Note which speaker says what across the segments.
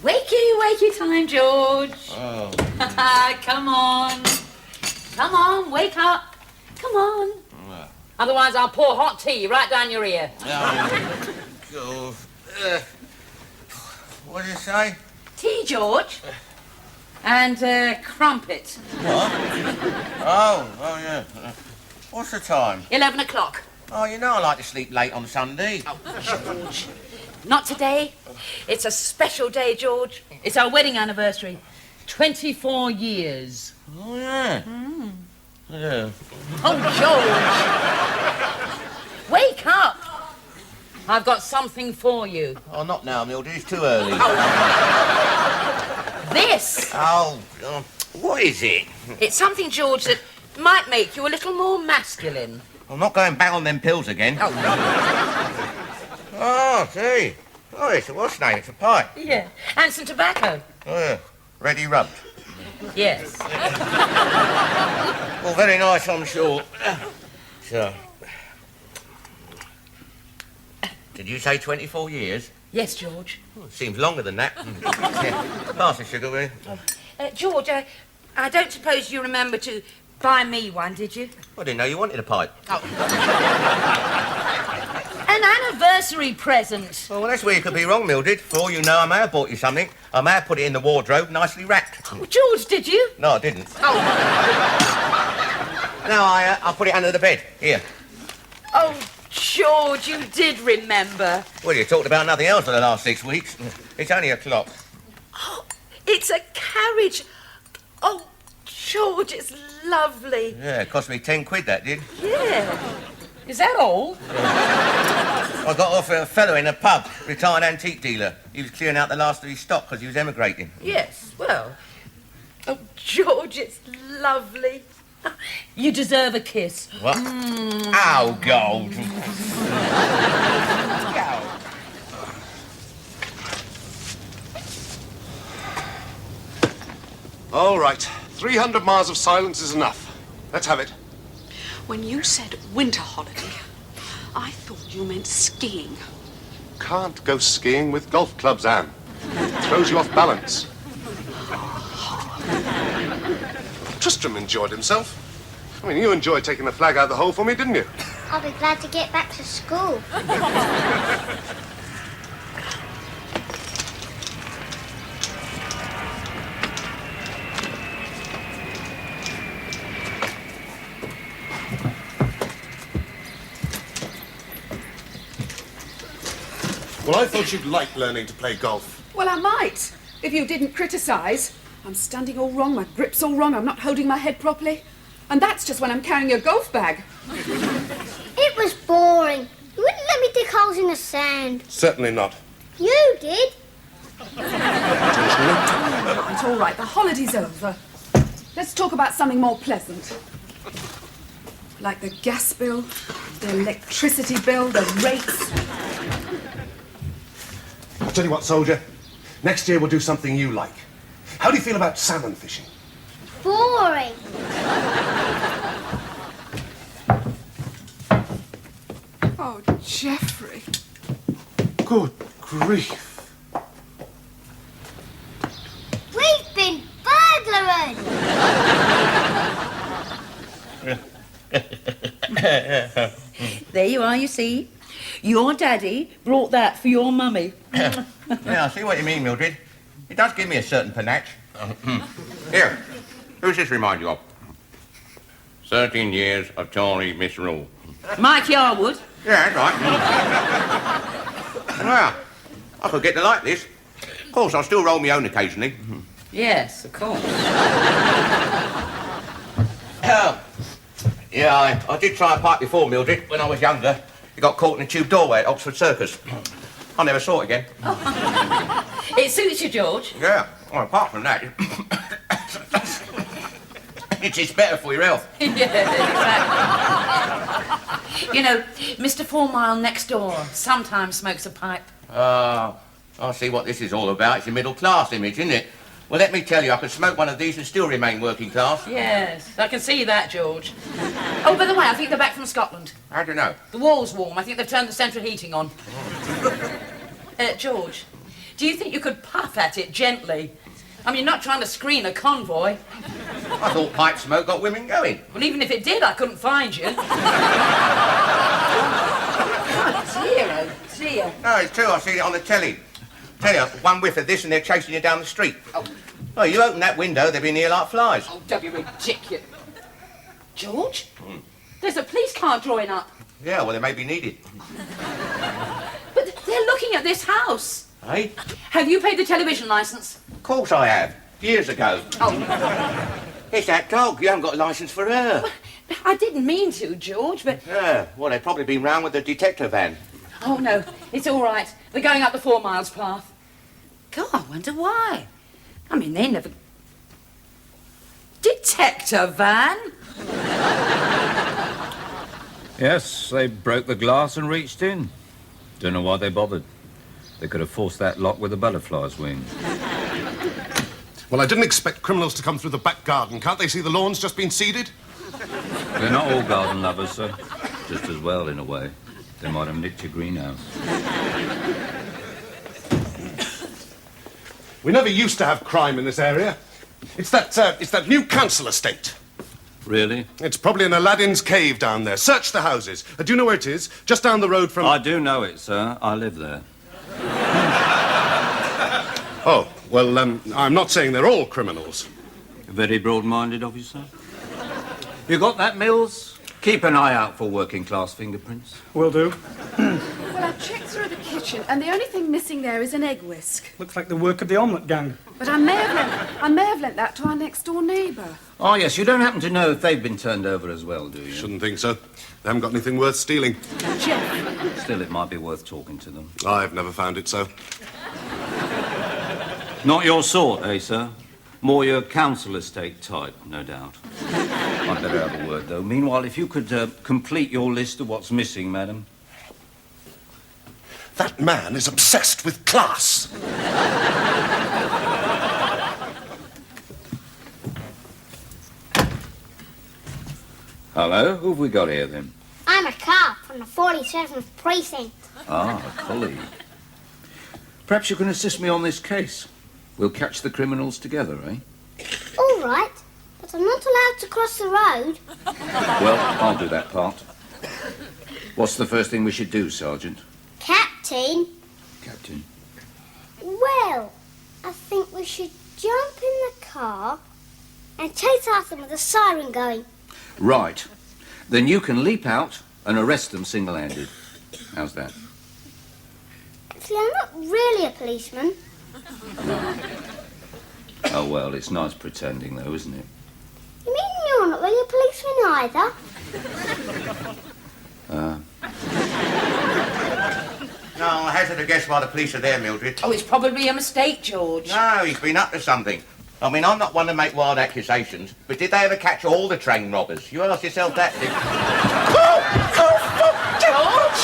Speaker 1: Wakey time, George.
Speaker 2: Oh.
Speaker 1: Come on. Come on, wake up. Come on.
Speaker 2: Well.
Speaker 1: Otherwise I'll pour hot tea right down your ear.
Speaker 2: Go. What did you say?
Speaker 1: Tea, George. And crumpet.
Speaker 2: What? Oh, yeah. What's the time?
Speaker 1: 11 o'clock.
Speaker 2: Oh, you know I like to sleep late on Sunday.
Speaker 1: Oh, George. Not today. It's a special day, George. It's our wedding anniversary. 24 years.
Speaker 2: Oh, yeah. Yeah.
Speaker 1: Oh, George. Wake up. I've got something for you.
Speaker 2: Oh, not now, Mildred. It's too early.
Speaker 1: This.
Speaker 2: Oh, what is it?
Speaker 1: It's something, George, that might make you a little more masculine.
Speaker 2: I'm not going back on them pills again.
Speaker 1: Oh,
Speaker 2: Oh, see. Oh, it's what's name? It's a pipe.
Speaker 1: yeah. And some tobacco.
Speaker 2: Oh, yeah. Ready rubbed.
Speaker 1: Yes.
Speaker 2: Well, very nice, I'm sure. So. Did you say 24 years?
Speaker 1: Yes, George.
Speaker 2: Oh, seems longer than that. Yeah. Pass the sugar, will you?
Speaker 1: George, I don't suppose you remember to buy me one, did you?
Speaker 2: I didn't know you wanted a pipe.
Speaker 1: Oh. An anniversary present.
Speaker 2: Well, that's where you could be wrong, Mildred. For all you know, I may have bought you something. I may have put it in the wardrobe, nicely wrapped.
Speaker 1: Oh, George, did you?
Speaker 2: No, I didn't.
Speaker 1: Oh.
Speaker 2: No, I'll put it under the bed. Here.
Speaker 1: Oh, George, you did remember.
Speaker 2: Well, you talked about nothing else for the last 6 weeks. It's only a clock.
Speaker 1: Oh, it's a carriage. Oh, George, it's lovely.
Speaker 2: Yeah, it cost me 10 quid, that did.
Speaker 1: Yeah. Is that all?
Speaker 2: I got off a fellow in a pub, retired antique dealer. He was clearing out the last of his stock because he was emigrating.
Speaker 1: Yes, well. Oh, George, it's lovely. You deserve a kiss.
Speaker 2: What? Ow, gold. Ow.
Speaker 3: All right. 300 miles of silence is enough. Let's have it.
Speaker 4: When you said winter holiday, I thought you meant skiing.
Speaker 3: Can't go skiing with golf clubs, Anne. It throws you off balance. Tristram enjoyed himself. I mean, you enjoyed taking the flag out of the hole for me, didn't you?
Speaker 5: I'll be glad to get back to school.
Speaker 3: Well, I thought you'd like learning to play golf.
Speaker 4: Well, I might, if you didn't criticise. I'm standing all wrong, my grip's all wrong, I'm not holding my head properly. And that's just when I'm carrying a golf bag.
Speaker 5: It was boring. You wouldn't let me dig holes in the sand.
Speaker 3: Certainly not.
Speaker 5: You did.
Speaker 4: It's all right, the holiday's over. Let's talk about something more pleasant. Like the gas bill, the electricity bill, the rates.
Speaker 3: I'll tell you what, soldier. Next year we'll do something you like. How do you feel about salmon fishing?
Speaker 5: Boring.
Speaker 4: Oh, Geoffrey.
Speaker 3: Good grief.
Speaker 5: We've been burglars.
Speaker 1: There you are, you see. Your daddy brought that for your mummy.
Speaker 2: Yeah, I see what you mean, Mildred. It does give me a certain panache. Here, who's this remind you of? 13 years of Tory misrule.
Speaker 1: Mike Yarwood.
Speaker 2: Yeah, that's right. Well, I could get to like this. Of course, I'll still roll my own occasionally.
Speaker 1: Yes, of course.
Speaker 2: Yeah, I did try a pipe before, Mildred, when I was younger. It got caught in a tube doorway at Oxford Circus. I never saw it again.
Speaker 1: It suits you, George.
Speaker 2: Yeah, well, apart from that, it's better for your health.
Speaker 1: Yeah, exactly. You know, Mr. Fourmile next door sometimes smokes a pipe.
Speaker 2: I see what this is all about. It's a middle-class image, isn't it? Well, let me tell you, I could smoke one of these and still remain working class.
Speaker 1: Yes, I can see that, George. Oh, by the way, I think they're back from Scotland.
Speaker 2: How do you know?
Speaker 1: The wall's warm. I think they've turned the central heating on. George, Do you think you could puff at it gently? I mean, you're not trying to screen a convoy.
Speaker 2: I thought pipe smoke got women going.
Speaker 1: Well, even if it did, I couldn't find you. Oh, dear.
Speaker 2: No, it's true. I've seen it on the telly. Tell you, one whiff of this and they're chasing you down the street. Oh, you open that window, they'll be near like flies.
Speaker 1: Oh, don't be ridiculous. George? There's a police car drawing up.
Speaker 2: Yeah, well, they may be needed.
Speaker 1: But they're looking at this house.
Speaker 2: Hey?
Speaker 1: Have you paid the television licence?
Speaker 2: Of course I have. Years ago.
Speaker 1: Oh.
Speaker 2: It's that dog. You haven't got a licence for her.
Speaker 1: I didn't mean to, George, but...
Speaker 2: Yeah, well, they've probably been round with the detector van.
Speaker 1: Oh, no, it's all right. We're going up the 4 miles path. God, I wonder why. I mean, they never... Detector van?
Speaker 6: Yes, they broke the glass and reached in. Don't know why they bothered. They could have forced that lock with a butterfly's wing.
Speaker 3: Well, I didn't expect criminals to come through the back garden. Can't they see the lawn's just been seeded?
Speaker 6: They're not all garden lovers, sir. Just as well, in a way. They might have nicked your greenhouse.
Speaker 3: We never used to have crime in this area. It's that new council estate.
Speaker 6: Really?
Speaker 3: It's probably in Aladdin's cave down there. Search the houses. Do you know where it is? Just down the road from...
Speaker 6: I do know it, sir. I live there.
Speaker 3: Oh, well, I'm not saying they're all criminals.
Speaker 6: Very broad-minded of you, sir. You got that, Mills? Keep an eye out for working-class fingerprints.
Speaker 7: Will do.
Speaker 4: Well, I've checked through the kitchen, and the only thing missing there is an egg whisk.
Speaker 7: Looks like the work of the omelette gang.
Speaker 4: But I may have lent that to our next-door neighbour.
Speaker 6: Oh, yes, you don't happen to know if they've been turned over as well, do you?
Speaker 3: Shouldn't think so. They haven't got anything worth stealing.
Speaker 4: Jeff.
Speaker 6: Still, it might be worth talking to them.
Speaker 3: I've never found it so.
Speaker 6: Not your sort, eh, sir? More your council estate type, no doubt. I'd better have a word, though. Meanwhile, if you could complete your list of what's missing, madam.
Speaker 3: That man is obsessed with class.
Speaker 6: Hello, who have we got here, then?
Speaker 5: I'm a cop from the 47th precinct.
Speaker 6: Ah, a colleague. Perhaps you can assist me on this case. We'll catch the criminals together, eh?
Speaker 5: All right, but I'm not allowed to cross the road.
Speaker 6: Well, I'll do that part. What's the first thing we should do, Sergeant?
Speaker 5: Captain.
Speaker 6: Captain?
Speaker 5: Well, I think we should jump in the car and chase after them with a siren going.
Speaker 6: Right. Then you can leap out and arrest them single-handed. How's that?
Speaker 5: See, I'm not really a policeman.
Speaker 6: Oh, well, it's nice pretending, though, isn't it?
Speaker 5: You mean you're not really a policeman either?
Speaker 2: No, I hazard a guess why the police are there, Mildred.
Speaker 1: Oh, it's probably a mistake, George.
Speaker 2: No, he's been up to something. I mean, I'm not one to make wild accusations, but did they ever catch all the train robbers? You ask yourself that, did
Speaker 1: George!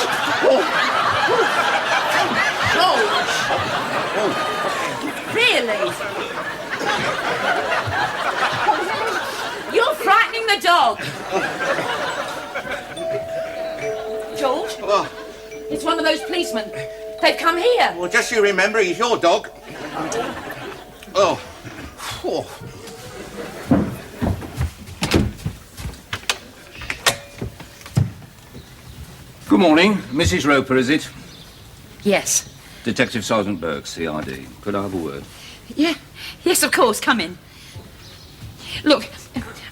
Speaker 1: Really? You're frightening the dog. George?
Speaker 2: Oh.
Speaker 1: It's one of those policemen. They've come here.
Speaker 2: Well, just you remember, he's your dog. Oh. Oh.
Speaker 6: Good morning. Mrs. Roper, is it?
Speaker 1: Yes.
Speaker 6: Detective Sergeant Burke, CID. Could I have a word?
Speaker 1: Yeah. Yes, of course. Come in. Look,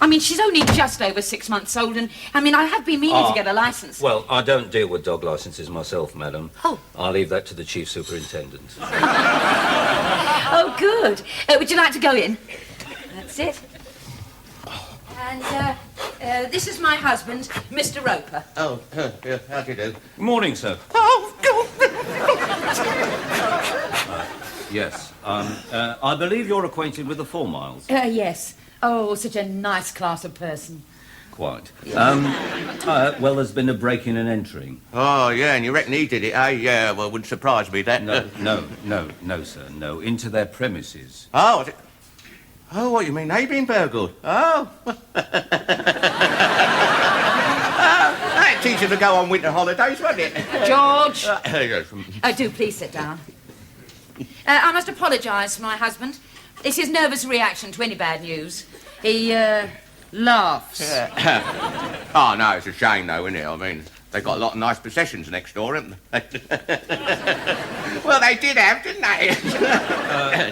Speaker 1: I mean, she's only just over 6 months old, and, I mean, I have been meaning to get a licence.
Speaker 6: Well, I don't deal with dog licences myself, madam.
Speaker 1: Oh.
Speaker 6: I'll leave that to the Chief Superintendent.
Speaker 1: Oh, good. Would you like to go in? That's it. And, this is my husband, Mr. Roper.
Speaker 2: Oh, yeah, how do you do?
Speaker 6: Good morning, sir.
Speaker 1: Oh, God.
Speaker 6: Yes. I believe you're acquainted with the Fourmiles.
Speaker 1: Yes. Oh, such a nice class of person.
Speaker 6: Quite. Well, there's been a break-in and entering.
Speaker 2: Oh, yeah, and you reckon he did it, eh? Yeah, well, wouldn't surprise me, that.
Speaker 6: No, sir, no. Into their premises.
Speaker 2: Oh, oh, what, you mean they been burgled? Oh. That'd teach you to go on winter holidays, wouldn't it?
Speaker 1: George.
Speaker 2: Yes.
Speaker 1: Oh, do please sit down. I must apologise for my husband. It's his nervous reaction to any bad news. He, laughs.
Speaker 2: Oh, no, it's a shame, though, isn't it? I mean, they've got a lot of nice possessions next door, haven't they? Well, they did have, didn't they?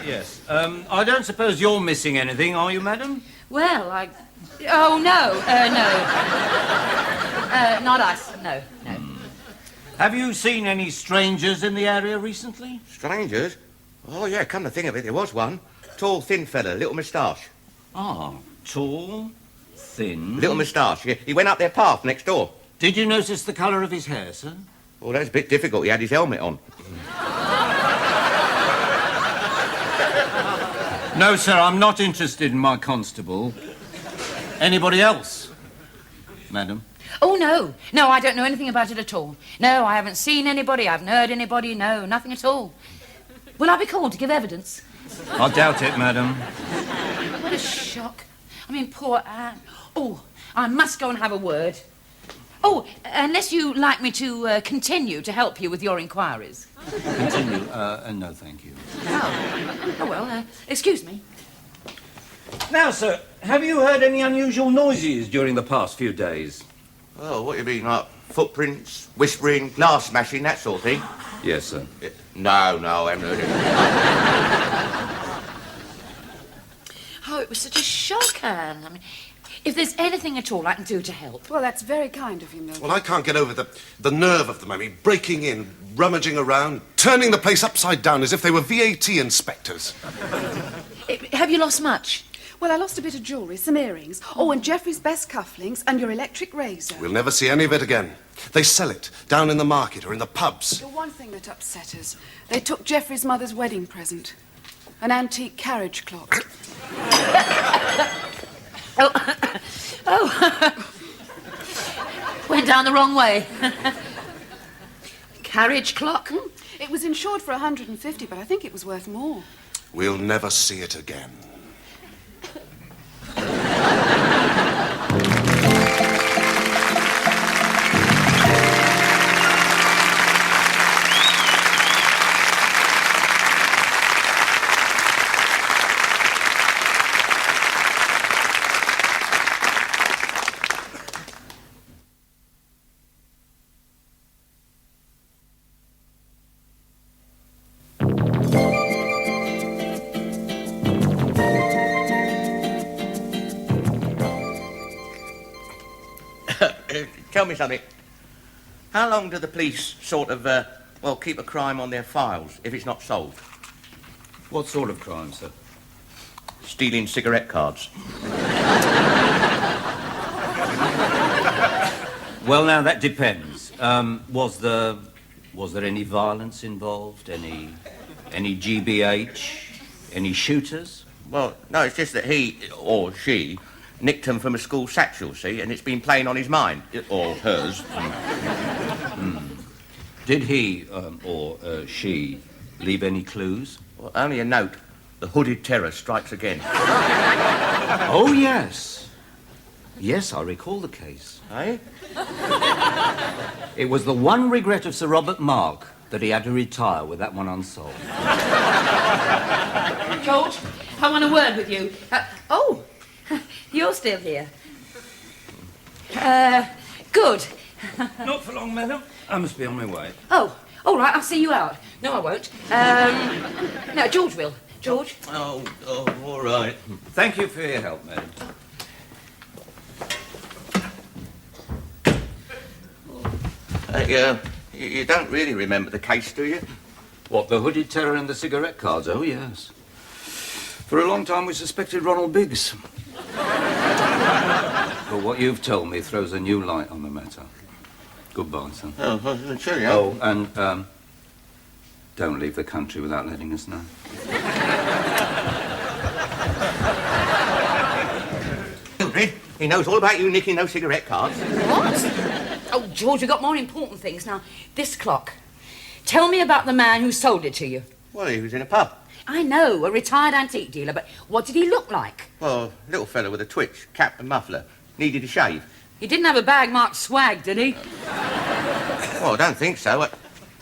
Speaker 6: Yes. I don't suppose you're missing anything, are you, madam?
Speaker 1: Well, Oh, no, no. Not us, no.
Speaker 6: Have you seen any strangers in the area recently?
Speaker 2: Strangers? Oh, yeah, come to think of it, there was one. Tall, thin fella, little moustache.
Speaker 6: Ah, tall, thin...
Speaker 2: Little moustache, yeah. He went up their path next door.
Speaker 6: Did you notice the colour of his hair, sir?
Speaker 2: Well, that's a bit difficult. He had his helmet on.
Speaker 6: No, sir, I'm not interested in my constable. Anybody else, madam?
Speaker 1: Oh, no. No, I don't know anything about it at all. No, I haven't seen anybody, I haven't heard anybody, no, nothing at all. Will I be called to give evidence?
Speaker 6: I doubt it, madam.
Speaker 1: What a shock. I mean, poor Anne. Oh, I must go and have a word. Oh, unless you like me to continue to help you with your inquiries.
Speaker 6: Continue. No, thank you.
Speaker 1: Oh well, excuse me.
Speaker 6: Now, sir, have you heard any unusual noises during the past few days?
Speaker 2: Oh, what do you mean, like footprints, whispering, glass smashing, that sort of thing?
Speaker 6: Yes, sir.
Speaker 2: No, I haven't heard it.
Speaker 1: Oh, it was such a shock, Anne. I mean, if there's anything at all I can do to help.
Speaker 4: Well, that's very kind of you, Mildred.
Speaker 3: Well, I can't get over the nerve of them. I mean, breaking in, rummaging around, turning the place upside down as if they were VAT inspectors.
Speaker 1: Have you lost much?
Speaker 4: Well, I lost a bit of jewellery, some earrings. Oh, and Geoffrey's best cufflinks and your electric razor.
Speaker 3: We'll never see any of it again. They sell it down in the market or in the pubs.
Speaker 4: The one thing that upset us, they took Geoffrey's mother's wedding present. An antique carriage clock.
Speaker 1: Went down the wrong way. Carriage clock?
Speaker 4: It was insured for 150, but I think it was worth more.
Speaker 3: We'll never see it again.
Speaker 2: Tell me something. How long do the police sort of, keep a crime on their files if it's not solved?
Speaker 6: What sort of crime, sir?
Speaker 2: Stealing cigarette cards.
Speaker 6: Well, now, that depends. Was there any violence involved? Any GBH? Any shooters?
Speaker 2: Well, no, it's just that he, or she, nicked them from a school satchel, see, and it's been playing on his mind. Or hers.
Speaker 6: Did he, or she, leave any clues?
Speaker 2: Well, only a note. The hooded terror strikes again.
Speaker 6: Oh, yes. Yes, I recall the case.
Speaker 2: Eh?
Speaker 6: It was the one regret of Sir Robert Mark that he had to retire with that one unsolved.
Speaker 1: George, I want a word with you. You're still here. Good.
Speaker 6: Not for long, madam. I must be on my way.
Speaker 1: Oh, all right, I'll see you out. No, I won't. No, George will. George?
Speaker 2: Oh, all right.
Speaker 6: Thank you for your help, madam.
Speaker 2: You don't really remember the case, do you?
Speaker 6: What, the hooded terror and the cigarette cards? Oh, yes. For a long time, we suspected Ronald Biggs. But what you've told me throws a new light on the matter. Goodbye, son.
Speaker 2: Oh, cheerio.
Speaker 6: Oh, and, don't leave the country without letting us know.
Speaker 2: Mildred, he knows all about you nicking those cigarette cards.
Speaker 1: What? Oh, George, we've got more important things. Now, this clock. Tell me about the man who sold it to you.
Speaker 2: Well, he was in a pub.
Speaker 1: I know, a retired antique dealer, but what did he look like?
Speaker 2: Well, little fella with a twitch, cap and muffler. Needed a shave.
Speaker 1: He didn't have a bag marked swag, did he?
Speaker 2: Well, I don't think so.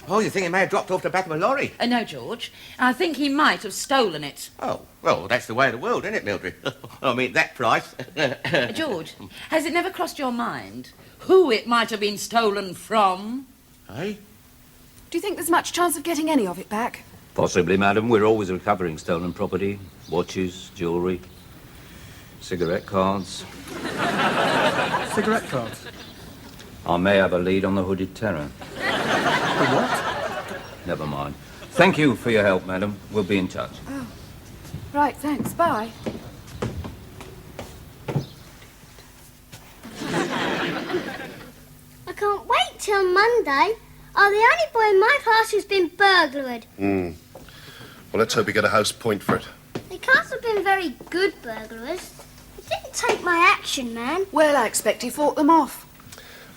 Speaker 2: Oh, you think he may have dropped off the back of a lorry?
Speaker 1: No, George. I think he might have stolen it.
Speaker 2: Oh, well, that's the way of the world, isn't it, Mildred? I mean, that price.
Speaker 1: George, has it never crossed your mind who it might have been stolen from?
Speaker 2: Hey?
Speaker 4: Do you think there's much chance of getting any of it back?
Speaker 6: Possibly, madam. We're always recovering stolen property. Watches, jewellery, cigarette cards.
Speaker 7: Cigarette cards.
Speaker 6: I may have a lead on the Hooded Terror.
Speaker 7: The what?
Speaker 6: Never mind. Thank you for your help, madam. We'll be in touch.
Speaker 4: Oh. Right, thanks. Bye.
Speaker 5: I can't wait till Monday. I'm the only boy in my class who's been burglared.
Speaker 3: Well, let's hope we get a house point for it.
Speaker 5: They can't have been very good burglars. They didn't take my action, man.
Speaker 4: Well, I expect he fought them off.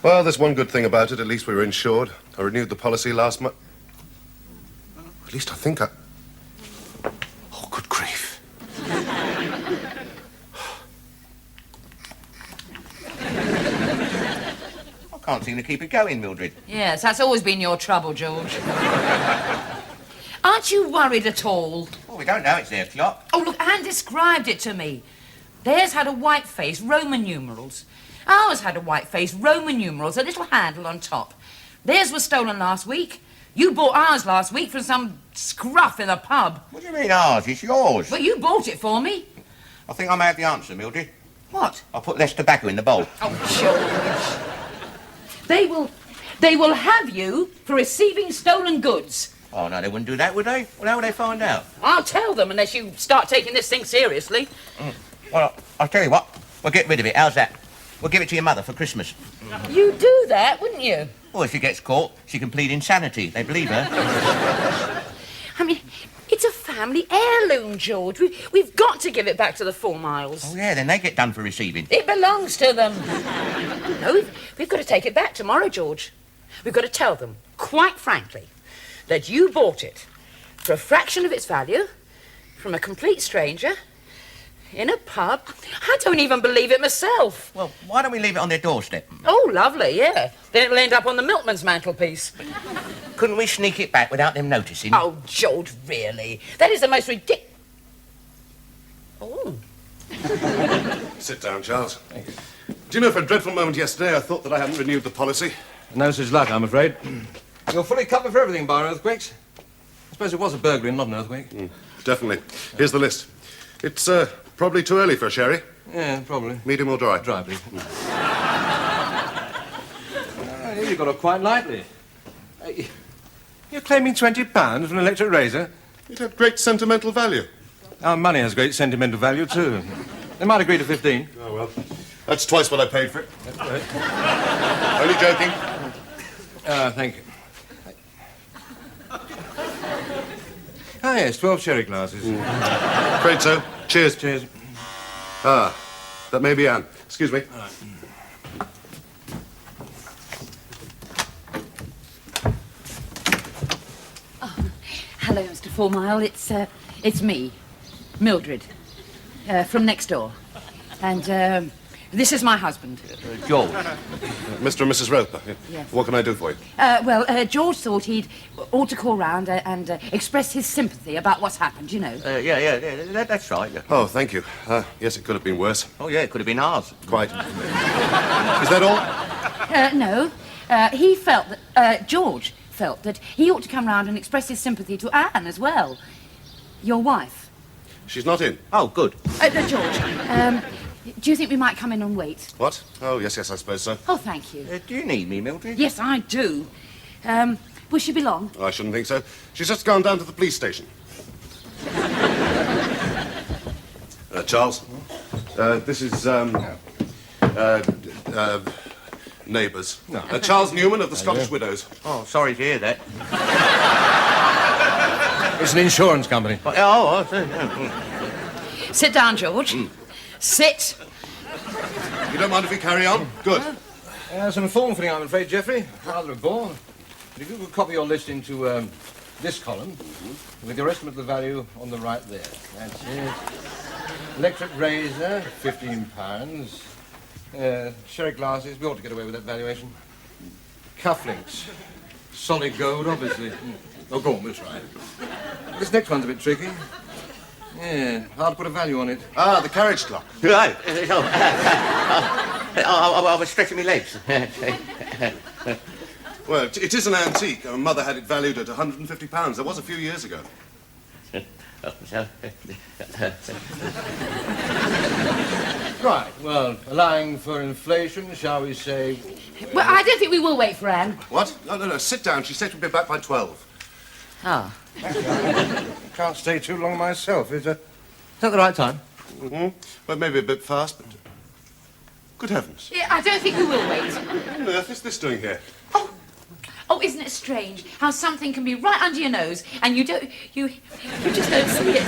Speaker 3: Well, there's one good thing about it. At least we were insured. I renewed the policy last month. At least I think I... Oh, good grief.
Speaker 2: I can't seem to keep it going, Mildred.
Speaker 1: Yes, that's always been your trouble, George. Aren't you worried at all?
Speaker 2: Well, we don't know it's their clock.
Speaker 1: Oh, look, Anne described it to me. Theirs had a white face, Roman numerals. Ours had a white face, Roman numerals, a little handle on top. Theirs was stolen last week. You bought ours last week from some scruff in the pub.
Speaker 2: What do you mean ours? It's yours.
Speaker 1: But you bought it for me.
Speaker 2: I think I may have the answer, Mildred.
Speaker 1: What?
Speaker 2: I put less tobacco in the bowl.
Speaker 1: Oh, George. They will have you for receiving stolen goods.
Speaker 2: Oh, no, they wouldn't do that, would they? Well, how would they find out?
Speaker 1: I'll tell them unless you start taking this thing seriously.
Speaker 2: Well, I'll tell you what. We'll get rid of it. How's that? We'll give it to your mother for Christmas.
Speaker 1: You'd do that, wouldn't you?
Speaker 2: Well, if she gets caught, she can plead insanity. They believe her.
Speaker 1: I mean, it's a family heirloom, George. We've got to give it back to the Fourmiles.
Speaker 2: Oh, yeah, then they get done for receiving.
Speaker 1: It belongs to them. No, we've got to take it back tomorrow, George. We've got to tell them, quite frankly, that you bought it for a fraction of its value from a complete stranger in a pub. I don't even believe it myself.
Speaker 2: Well, why don't we leave it on their doorstep?
Speaker 1: Oh, lovely, yeah. Then it'll end up on the milkman's mantelpiece.
Speaker 2: Couldn't we sneak it back without them noticing?
Speaker 1: Oh, George, really? That is the most ridiculous... Oh.
Speaker 3: Sit down, Charles. Do you know, for a dreadful moment yesterday, I thought that I hadn't renewed the policy.
Speaker 8: No such luck, I'm afraid. You're fully covered for everything, bar earthquakes. I suppose it was a burglary and not an earthquake.
Speaker 3: Definitely. Here's the list. It's probably too early for a sherry.
Speaker 8: Yeah, probably.
Speaker 3: Medium or dry?
Speaker 8: Dry, please. You got off quite lightly. You're claiming £20 for an electric razor?
Speaker 3: It had great sentimental value.
Speaker 8: Our money has great sentimental value, too. They might agree to 15.
Speaker 3: Oh, well. That's twice what I paid for it.
Speaker 8: That's right.
Speaker 3: Only joking.
Speaker 8: Thank you. Ah, yes, 12 sherry glasses.
Speaker 3: Afraid so. Cheers.
Speaker 8: Cheers.
Speaker 3: Ah, that may be Anne. Excuse me.
Speaker 8: All right.
Speaker 1: Hello, Mr. Fourmile. It's me, Mildred, from next door. And, this is my husband.
Speaker 2: George.
Speaker 3: Mr. and Mrs. Roper.
Speaker 1: Yes.
Speaker 3: What can I do for you?
Speaker 1: George thought he ought to call round and express his sympathy about what's happened, you know.
Speaker 2: Yeah, that's right. Yeah.
Speaker 3: Oh, thank you. Yes, it could have been worse.
Speaker 2: Oh, yeah, it could have been ours.
Speaker 3: Quite. Is that all?
Speaker 1: No. George felt that he ought to come round and express his sympathy to Anne as well. Your wife.
Speaker 3: She's not in.
Speaker 2: Oh, good.
Speaker 1: George, do you think we might come in and wait?
Speaker 3: What? Oh, yes, I suppose so.
Speaker 1: Oh, thank you.
Speaker 2: Do you need me, Mildred?
Speaker 1: Yes, I do. Will she be long?
Speaker 3: I shouldn't think so. She's just gone down to the police station. Charles, this is, neighbours.
Speaker 8: No.
Speaker 3: Charles Newman of the Scottish Widows.
Speaker 2: Oh, sorry to hear that.
Speaker 8: It's an insurance company.
Speaker 1: Sit down, George. Sit.
Speaker 3: You don't mind if we carry on? Good.
Speaker 8: Some form filling, I'm afraid, Geoffrey. Rather a bore. But if you could copy your list into this column, with your estimate of the value on the right there. That's it. Electric razor, £15. Sherry glasses, we ought to get away with that valuation. Cufflinks, Solid gold, obviously. Oh, go on, we'll try. This next one's a bit tricky. Yeah, hard to put a value on it.
Speaker 3: Ah, the carriage clock.
Speaker 2: Right. I was stretching my legs.
Speaker 3: Well, it is an antique. Our mother had it valued at £150. That was a few years ago.
Speaker 8: Right, well, allowing for inflation, shall we say...
Speaker 1: Well, I don't think we will wait for Anne.
Speaker 3: What? No. Sit down. She said she'd be back by 12.
Speaker 1: Ah.
Speaker 8: Can't stay too long myself. Is that the right time?
Speaker 3: Mm-hmm. Well, maybe a bit fast, but... Good heavens.
Speaker 1: Yeah, I don't think we will wait.
Speaker 3: What on earth is this doing here?
Speaker 1: Oh, isn't it strange how something can be right under your nose and you just don't see it?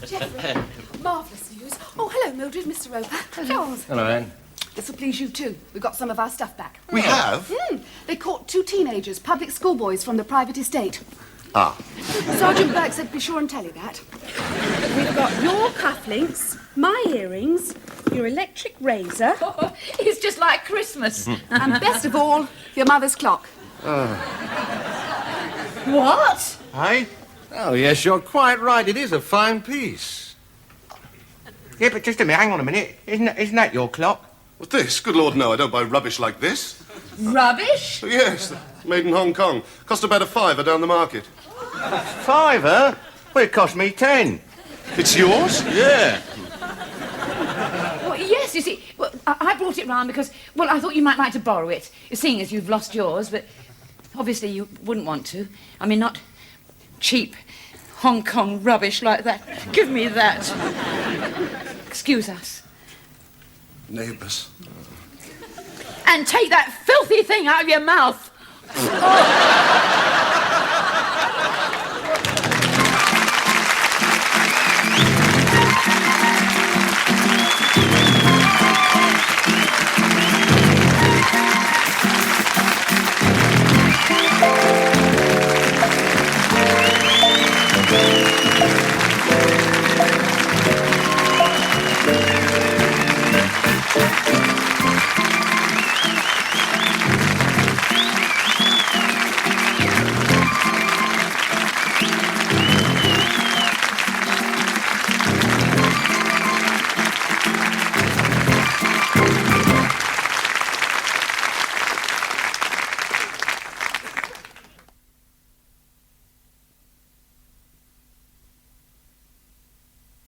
Speaker 4: Geoffrey, marvellous news. Oh, hello, Mildred, Mr. Roper. Charles.
Speaker 8: Hello, Anne.
Speaker 4: This will please you too. We've got some of our stuff back.
Speaker 3: We have?
Speaker 4: They caught 2 teenagers, public schoolboys from the private estate.
Speaker 3: Ah.
Speaker 4: Sergeant Burke said be sure and tell you that. We've got your cufflinks, my earrings, your electric razor,
Speaker 1: It's just like Christmas.
Speaker 4: and best of all, your mother's clock.
Speaker 1: What?
Speaker 2: Hey?
Speaker 8: Oh, yes, you're quite right. It is a fine piece.
Speaker 2: Yeah, but just a minute. Hang on a minute. Isn't that your clock?
Speaker 3: What's this? Good Lord, no. I don't buy rubbish like this.
Speaker 1: Rubbish?
Speaker 3: Oh, yes, made in Hong Kong. Cost about a £5 down the market.
Speaker 2: £5? Well, it cost me 10.
Speaker 3: It's yours?
Speaker 2: Yeah.
Speaker 1: Well, yes, you see, well, I brought it round because, well, I thought you might like to borrow it, seeing as you've lost yours, but obviously you wouldn't want to. I mean, not cheap Hong Kong rubbish like that. Give me that. Excuse us.
Speaker 3: Neighbours.
Speaker 1: And take that filthy thing out of your mouth. Oh.